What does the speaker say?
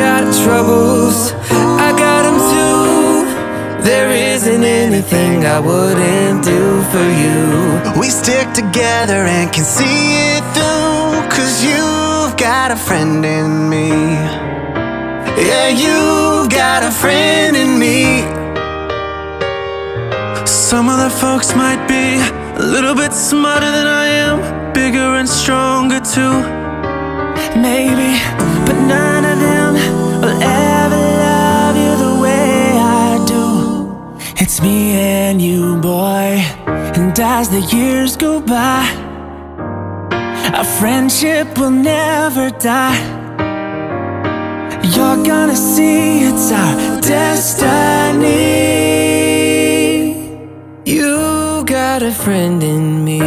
got troubles, I got them too. There isn't anything I wouldn't do for you. We stick together and can see it through, 'cause you've got a friend in me. Yeah, you've got a friend in me. Some other folks might be a little bit smarter than I am, bigger and stronger too, maybe, but none of them will ever love you the way I do. It's me and you, boy, and as the years go by, our friendship will never die. You're gonna see it's our destiny. You got a friend in me.